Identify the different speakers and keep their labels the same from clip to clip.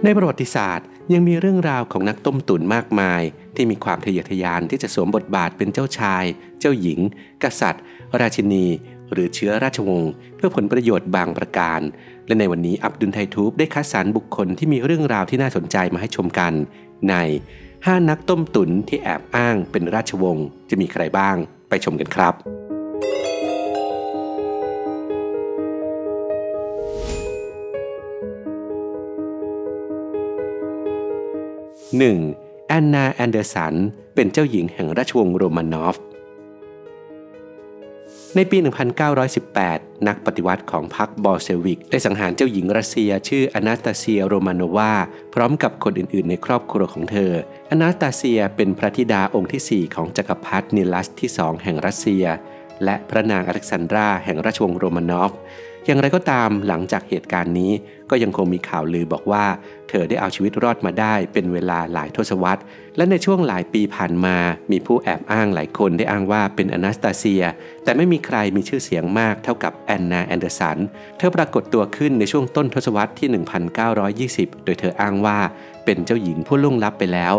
Speaker 1: ในประวัติศาสตร์ยังมีเรื่องราวของนักต้มตุ๋นมากมายที่มีความทะเยอทะยานที่จะสวมบทบาทเป็นเจ้าชายเจ้าหญิงกษัตริย์ราชินีหรือเชื้อราชวงศ์เพื่อผลประโยชน์บางประการและในวันนี้อับดุลไททูบได้คัดสรรบุคคลที่มีเรื่องราวที่น่าสนใจมาให้ชมกันใน5นักต้มตุ๋นที่แอบอ้างเป็นราชวงศ์จะมีใครบ้างไปชมกันครับ1. แอนนาแอนเดอร์สันเป็นเจ้าหญิงแห่งราชวงศ์โรมานอฟในปี 1918 นักปฏิวัติของพรรคบอลเชวิกได้สังหารเจ้าหญิงรัสเซียชื่ออนาสตาเซียโรมานวาพร้อมกับคนอื่นๆในครอบครัวของเธออนาสตาเซียเป็นพระธิดาองค์ที่4ของจักรพรรดินิลัสที่2แห่งรัสเซียและพระนางอเล็กซานดราแห่งราชวงศ์โรมานอฟอย่างไรก็ตามหลังจากเหตุการณ์นี้ก็ยังคงมีข่าวลือบอกว่าเธอได้เอาชีวิตรอดมาได้เป็นเวลาหลายทศวรรษและในช่วงหลายปีผ่านมามีผู้แอบอ้างหลายคนได้อ้างว่าเป็นอนาสตาเซียแต่ไม่มีใครมีชื่อเสียงมากเท่ากับแอนนาแอนเดอร์สันเธอปรากฏตัวขึ้นในช่วงต้นทศวรรษที่ 1920 โดยเธออ้างว่าเป็นเจ้าหญิงผู้ล่วงลับไปแล้ว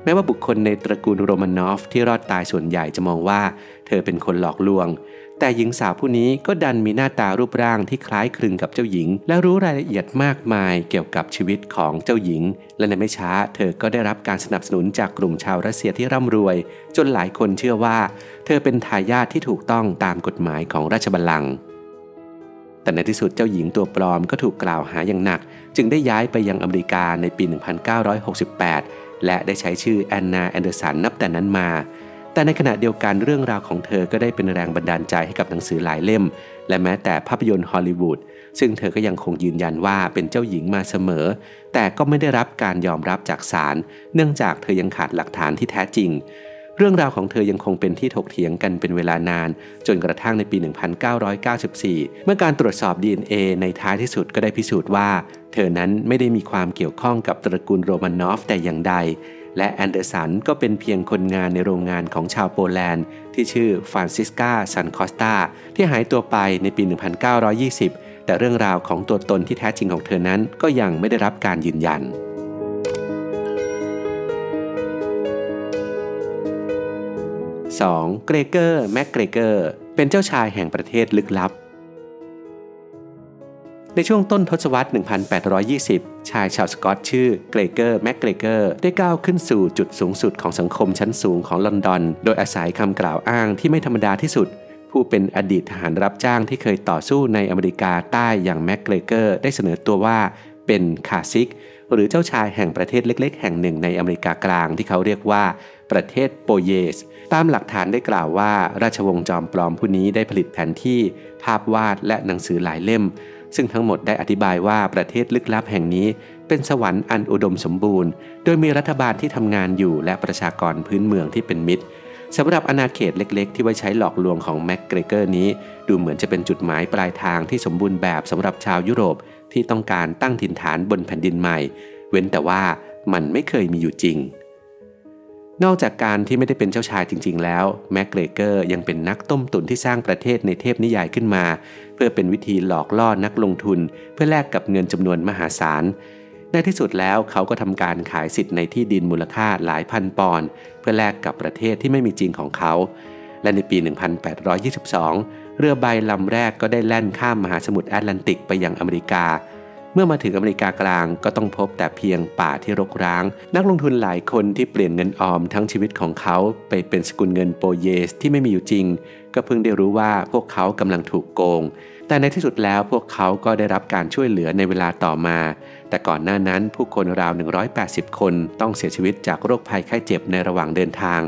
Speaker 1: แม้ว่าบุคคลในตระกูลโรมานอฟที่รอดตายส่วนใหญ่จะมองว่าเธอเป็นคนหลอกลวงแต่หญิงสาวผู้นี้ก็ดันมีหน้าตารูปร่างที่คล้ายคลึงกับเจ้าหญิงและรู้รายละเอียดมากมายเกี่ยวกับชีวิตของเจ้าหญิงและในไม่ช้าเธอก็ได้รับการสนับสนุนจากกลุ่มชาวรัสเซียที่ร่ำรวยจนหลายคนเชื่อว่าเธอเป็นทายาทที่ถูกต้องตามกฎหมายของราชบัลลังก์แต่ในที่สุดเจ้าหญิงตัวปลอมก็ถูกกล่าวหาอย่างหนักจึงได้ย้ายไปยังอเมริกาในปี 1968 และได้ใช้ชื่อแอนนาแอนเดอร์สันนับแต่นั้นมาแต่ในขณะเดียวกันเรื่องราวของเธอก็ได้เป็นแรงบันดาลใจให้กับหนังสือหลายเล่มและแม้แต่ภาพยนตร์ฮอลลีวูดซึ่งเธอก็ยังคงยืนยันว่าเป็นเจ้าหญิงมาเสมอแต่ก็ไม่ได้รับการยอมรับจากศาลเนื่องจากเธอยังขาดหลักฐานที่แท้จริงเรื่องราวของเธอยังคงเป็นที่ถกเถียงกันเป็นเวลานานจนกระทั่งในปี 1994 เมื่อการตรวจสอบ DNA ในท้ายที่สุดก็ได้พิสูจน์ว่าเธอนั้นไม่ได้มีความเกี่ยวข้องกับตระกูลโรมานอฟแต่อย่างใดและแอนเดอร์สันก็เป็นเพียงคนงานในโรงงานของชาวโปแลนด์ที่ชื่อฟรานซิสกาซันคอสตาที่หายตัวไปในปี 1920 แต่เรื่องราวของตัวตนที่แท้จริงของเธอนั้นก็ยังไม่ได้รับการยืนยัน 2. เกรเกอร์แมคเกรเกอร์เป็นเจ้าชายแห่งประเทศลึกลับในช่วงต้นทศวรรษ 1820 ชายชาวสกอตชื่อเกรเกอร์แมคเกรเกอร์ได้ก้าวขึ้นสู่จุดสูงสุดของสังคมชั้นสูงของลอนดอนโดยอาศัยคำกล่าวอ้างที่ไม่ธรรมดาที่สุดผู้เป็นอดีตทหารรับจ้างที่เคยต่อสู้ในอเมริกาใต้อย่างแมคเกรเกอร์ได้เสนอตัวว่าเป็นคาซิกหรือเจ้าชายแห่งประเทศเล็กๆแห่งหนึ่งในอเมริกากลางที่เขาเรียกว่าประเทศโปเยสตามหลักฐานได้กล่าวว่าราชวงศ์จอมปลอมผู้นี้ได้ผลิตแผนที่ภาพวาดและหนังสือหลายเล่มซึ่งทั้งหมดได้อธิบายว่าประเทศลึกลับแห่งนี้เป็นสวรรค์อันอุดมสมบูรณ์โดยมีรัฐบาลที่ทำงานอยู่และประชากรพื้นเมืองที่เป็นมิตรสำหรับอาณาเขตเล็กๆที่ไว้ใช้หลอกลวงของแมคเกรเกอร์นี้ดูเหมือนจะเป็นจุดหมายปลายทางที่สมบูรณ์แบบสำหรับชาวยุโรปที่ต้องการตั้งถิ่นฐานบนแผ่นดินใหม่เว้นแต่ว่ามันไม่เคยมีอยู่จริงนอกจากการที่ไม่ได้เป็นเจ้าชายจริงๆแล้วแมคเกรเกอร์ยังเป็นนักต้มตุ๋นที่สร้างประเทศในเทพนิยายขึ้นมาเพื่อเป็นวิธีหลอกล่อนักลงทุนเพื่อแลกกับเงินจำนวนมหาศาลในที่สุดแล้วเขาก็ทำการขายสิทธิ์ในที่ดินมูลค่าหลายพันปอนด์เพื่อแลกกับประเทศที่ไม่มีจริงของเขาและในปี 1822 เรือใบลำแรกก็ได้แล่นข้ามมหาสมุทรแอตแลนติกไปยังอเมริกาเมื่อมาถึงอเมริกากลางก็ต้องพบแต่เพียงป่าที่รกร้างนักลงทุนหลายคนที่เปลี่ยนเงินออมทั้งชีวิตของเขาไปเป็นสกุลเงินโปเยสที่ไม่มีอยู่จริงก็เพิ่งได้รู้ว่าพวกเขากำลังถูกโกงแต่ในที่สุดแล้วพวกเขาก็ได้รับการช่วยเหลือในเวลาต่อมาแต่ก่อนหน้านั้นผู้คนราว180คนต้องเสียชีวิตจากโรคภัยไข้เจ็บในระหว่างเดินทาง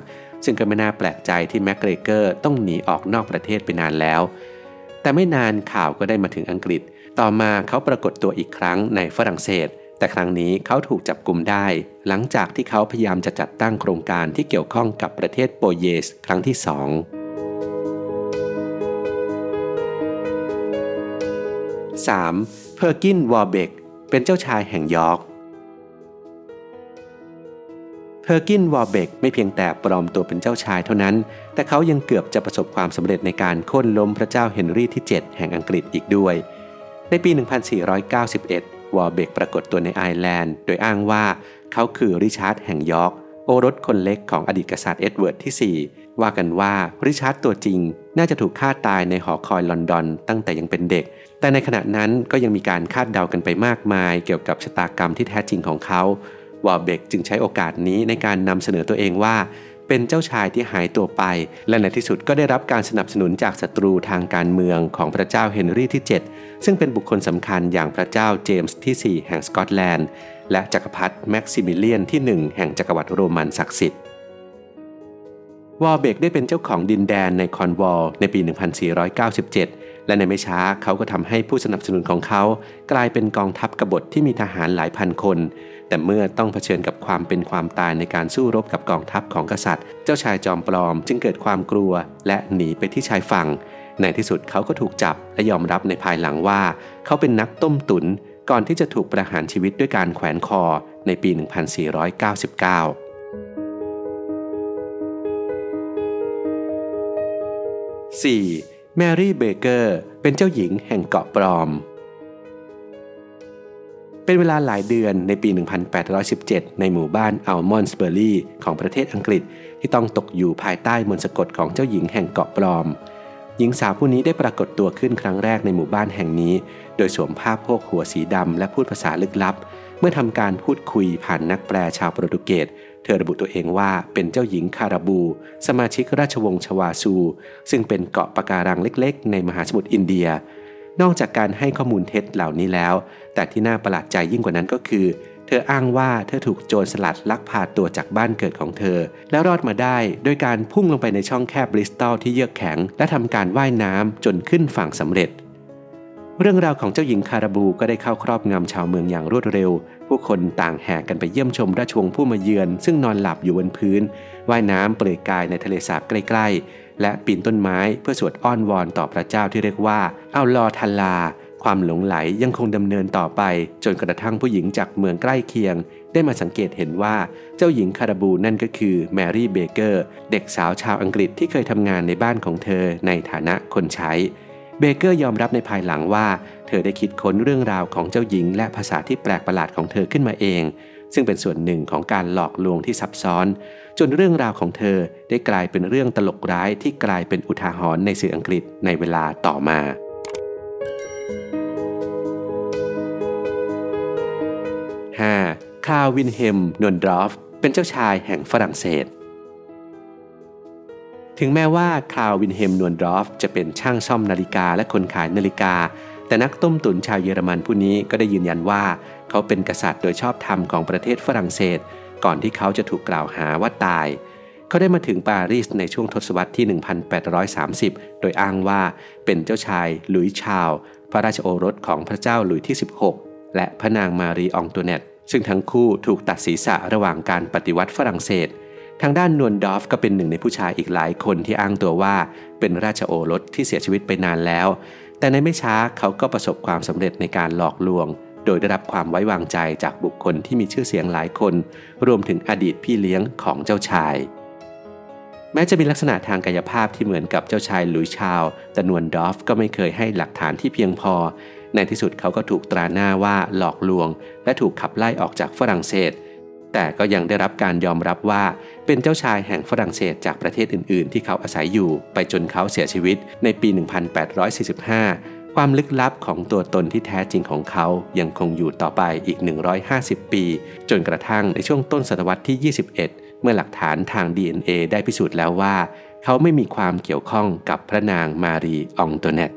Speaker 1: ซึ่งก็ไม่น่าแปลกใจที่แมคเกรเกอร์ต้องหนีออกนอกประเทศไปนานแล้วแต่ไม่นานข่าวก็ได้มาถึงอังกฤษต่อมาเขาปรากฏตัวอีกครั้งในฝรั่งเศสแต่ครั้งนี้เขาถูกจับกุมได้หลังจากที่เขาพยายามจะจัดตั้งโครงการที่เกี่ยวข้องกับประเทศโปเยสครั้งที่ 2 3. เพอร์กินวอร์เบกเป็นเจ้าชายแห่งยอร์กเพอร์กินวอร์เบกไม่เพียงแต่ปลอมตัวเป็นเจ้าชายเท่านั้นแต่เขายังเกือบจะประสบความสำเร็จในการโค่นล้มพระเจ้าเฮนรี่ที่ 7 แห่งอังกฤษอีกด้วยในปี 1491 เพ วอลเบกปรากฏตัวในไอร์แลนด์โดยอ้างว่าเขาคือริชาร์ดแห่งยอร์กโอรสคนเล็กของอดีตกษัตริย์เอ็ดเวิร์ดที่4ว่ากันว่าริชาร์ดตัวจริงน่าจะถูกฆ่าตายในหอคอยลอนดอนตั้งแต่ยังเป็นเด็กแต่ในขณะนั้นก็ยังมีการคาดเดากันไปมากมายเกี่ยวกับชะตากรรมที่แท้จริงของเขาวอลเบกจึงใช้โอกาสนี้ในการนำเสนอตัวเองว่าเป็นเจ้าชายที่หายตัวไปและในที่สุดก็ได้รับการสนับสนุนจากศัตรูทางการเมืองของพระเจ้าเฮนรี่ที่7ซึ่งเป็นบุคคลสำคัญอย่างพระเจ้าเจมส์ที่4แห่งสกอตแลนด์และจักรพรรดิแม็กซิมิเลียนที่1แห่งจักรวรรดิโรมันศักดิ์สิทธิ์วอลเบกได้เป็นเจ้าของดินแดนในคอร์นวอลในปี 1497 และในไม่ช้าเขาก็ทำให้ผู้สนับสนุนของเขากลายเป็นกองทัพกบฏที่มีทหารหลายพันคนแต่เมื่อต้องเผชิญกับความเป็นความตายในการสู้รบกับกองทัพของกษัตริย์เจ้าชายจอมปลอมจึงเกิดความกลัวและหนีไปที่ชายฝั่งในที่สุดเขาก็ถูกจับและยอมรับในภายหลังว่าเขาเป็นนักต้มตุ๋นก่อนที่จะถูกประหารชีวิตด้วยการแขวนคอในปี 1499 4. แมรี่เบเกอร์เป็นเจ้าหญิงแห่งเกาะปลอมเป็นเวลาหลายเดือนในปี 1817 ในหมู่บ้านอัลมอนด์สเบอรีของประเทศอังกฤษที่ต้องตกอยู่ภายใต้มนต์สะกดของเจ้าหญิงแห่งเกาะปลอมหญิงสาวผู้นี้ได้ปรากฏตัวขึ้นครั้งแรกในหมู่บ้านแห่งนี้โดยสวมผ้าโพกหัวสีดำและพูดภาษาลึกลับเมื่อทำการพูดคุยผ่านนักแปลชาวโปรตุเกสเธอระบุตัวเองว่าเป็นเจ้าหญิงคาราบูสมาชิกราชวงศ์ชวาซูซึ่งเป็นเกาะปะการังเล็กๆในมหาสมุทรอินเดียนอกจากการให้ข้อมูลเท็จเหล่านี้แล้วแต่ที่น่าประหลาดใจยิ่งกว่านั้นก็คือเธออ้างว่าเธอถูกโจรสลัดลักพาตัวจากบ้านเกิดของเธอและรอดมาได้โดยการพุ่งลงไปในช่องแคบบริสตอลที่เยือกแข็งและทำการว่ายน้ำจนขึ้นฝั่งสำเร็จเรื่องราวของเจ้าหญิงคาราบูก็ได้เข้าครอบงำชาวเมืองอย่างรวดเร็วผู้คนต่างแห่กันไปเยี่ยมชมราชวงศ์ผู้มาเยือนซึ่งนอนหลับอยู่บนพื้นว่ายน้ำเปลือยกายในทะเลสาบใกล้ๆและปีนต้นไม้เพื่อสวดอ้อนวอนต่อพระเจ้าที่เรียกว่าอัลลอฮ์ทัลลาความหลงไหลยังคงดำเนินต่อไปจนกระทั่งผู้หญิงจากเมืองใกล้เคียงได้มาสังเกตเห็นว่าเจ้าหญิงคาราบูนั่นก็คือแมรี่เบเกอร์เด็กสาวชาวอังกฤษที่เคยทำงานในบ้านของเธอในฐานะคนใช้เบเกอร์ยอมรับในภายหลังว่าเธอได้คิดค้นเรื่องราวของเจ้าหญิงและภาษาที่แปลกประหลาดของเธอขึ้นมาเองซึ่งเป็นส่วนหนึ่งของการหลอกลวงที่ซับซ้อนจนเรื่องราวของเธอได้กลายเป็นเรื่องตลกร้ายที่กลายเป็นอุทาหรณ์ในสื่ออังกฤษในเวลาต่อมา 5. คาร์ลวินเฮมนวนดรอฟเป็นเจ้าชายแห่งฝรั่งเศสถึงแม้ว่าคาร์ลวินเฮมนวนดรอฟจะเป็นช่างซ่อมนาฬิกาและคนขายนาฬิกาแต่นักต้มตุ๋นชาวเยอรมันผู้นี้ก็ได้ยืนยันว่าเขาเป็นกษัตริย์โดยชอบธรรมของประเทศฝรั่งเศสก่อนที่เขาจะถูกกล่าวหาว่าตายเขาได้มาถึงปารีสในช่วงทศวรรษที่ 1830 โดยอ้างว่าเป็นเจ้าชายหลุยส์ชาร์ลส์พระราชโอรสของพระเจ้าหลุยส์ที่ 16 และพระนางมารีอองตัวเนตซึ่งทั้งคู่ถูกตัดศีรษะระหว่างการปฏิวัติฝรั่งเศสทางด้านนวนดอฟก็เป็นหนึ่งในผู้ชายอีกหลายคนที่อ้างตัวว่าเป็นราชโอรสที่เสียชีวิตไปนานแล้วแต่ในไม่ช้าเขาก็ประสบความสำเร็จในการหลอกลวงโดยได้รับความไว้วางใจจากบุคคลที่มีชื่อเสียงหลายคนรวมถึงอดีตพี่เลี้ยงของเจ้าชายแม้จะมีลักษณะทางกายภาพที่เหมือนกับเจ้าชายหลุยส์ชาร์ลส์แต่นวนดอฟก็ไม่เคยให้หลักฐานที่เพียงพอในที่สุดเขาก็ถูกตราหน้าว่าหลอกลวงและถูกขับไล่ออกจากฝรั่งเศสแต่ก็ยังได้รับการยอมรับว่าเป็นเจ้าชายแห่งฝรั่งเศสจากประเทศอื่นๆที่เขาอาศัยอยู่ไปจนเขาเสียชีวิตในปี 1845 ความลึกลับของตัวตนที่แท้จริงของเขายังคงอยู่ต่อไปอีก150 ปีจนกระทั่งในช่วงต้นศตวรรษที่ 21 เมื่อหลักฐานทาง DNA ได้พิสูจน์แล้วว่าเขาไม่มีความเกี่ยวข้องกับพระนางมารีอองโตเนต